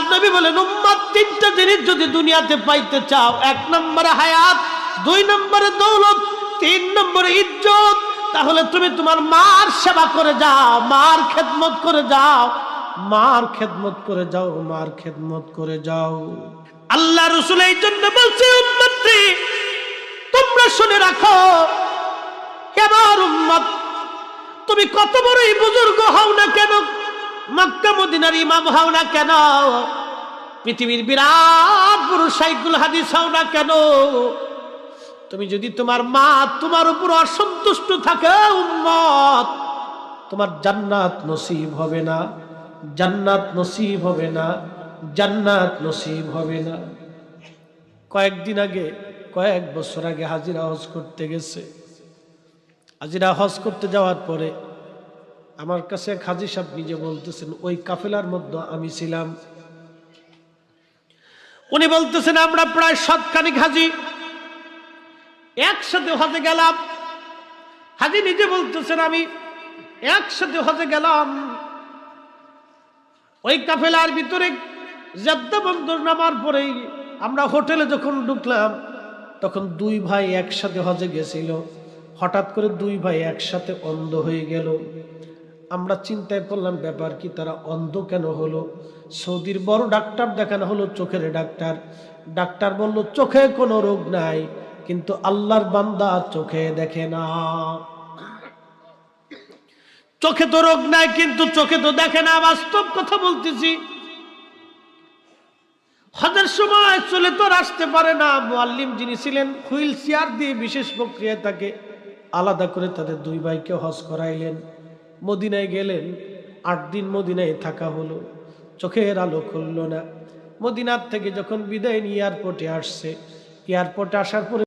আল্লাহর নবী বলেন উম্মত তিনটা জিনিস যদি দুনিয়াতে পাইতে চাও, 1 নম্বরে হায়াত, 2 নম্বরে দৌলত, 3 নম্বরে ইজ্জত, তাহলে তুমি তোমার মার সেবা করে যাও, মার খেদমত করে যাও, মার খেদমত করে যাও, মার খেদমত করে যাও। আল্লাহ রাসূল এই জন্য বলছে উম্মতটি তোমরা শুনে রাখো, আমার উম্মত তুমি কত বড়ই বুজুর্গ হও না কেন, মক্কা মদিনার ইমাম হও না কেন, পৃথিবীর বিরাট বড় শাইখুল হাদিস হও না কেন, তুমি যদি তোমার মা তোমার উপর অসন্তুষ্ট থাকে উম্মত, তোমার জান্নাত নসিব হবে না, জান্নাত নসিব হবে না, জান্নাত নসিব হবে না। কয়েকদিন আগে, কয়েক বছর আগে হাজিরা হজ করতে গেছে। হাজিরা হজ করতে যাওয়ার পরে আমার কাছে এক হাজী সাহেব নিজে বলতেছেন, ওই কাফেলার মধ্যে আমি ছিলাম। উনি বলতেছেন আমরা প্রায় 7 খানিক হাজী একসাথে হজে গেলাম। হাজী নিজে বলতেছেন আমি একসাথে হজে গেলাম। ওই কাফেলার ভিতরে জেদ্দা বন্দর নামার পরেই আমরা হোটেলে যখন ঢুকলাম, তখন 2 ভাই একসাথে হজে গেছিল। হঠাৎ করে 2 ভাই একসাথে অন্ধ হয়ে গেল। আমরা চিন্তায় পড়লাম ব্যাপার কি, তারা অন্ধ কেন হলো? সৌদির বড় ডাক্তার দেখানো হলো, চোখের ডাক্তার। ডাক্তার বলল চোখে কোনো রোগ নাই, কিন্তু আল্লাহর বান্দা চোখে দেখে না। চোখে তো রোগ নাই কিন্তু চোখে তো দেখে না, বাস্তব কথা বলতেছি। হজের সময় চলে তো আসতে পারে না। মুআল্লিম যিনি ছিলেন হুইল চেয়ার দিয়ে বিশেষ প্রক্রিয়া তাকে আলাদা করে তাদের 2 ভাইকে হজ করাইলেন। মদিনায় গেলেন, 8 দিন মদিনায় থাকা হলো, চোখের আলো খুলল না। মদিনার থেকে যখন বিদায় নিয়ে এয়ারপোর্টে আসছে, এয়ারপোর্টে আসার পরে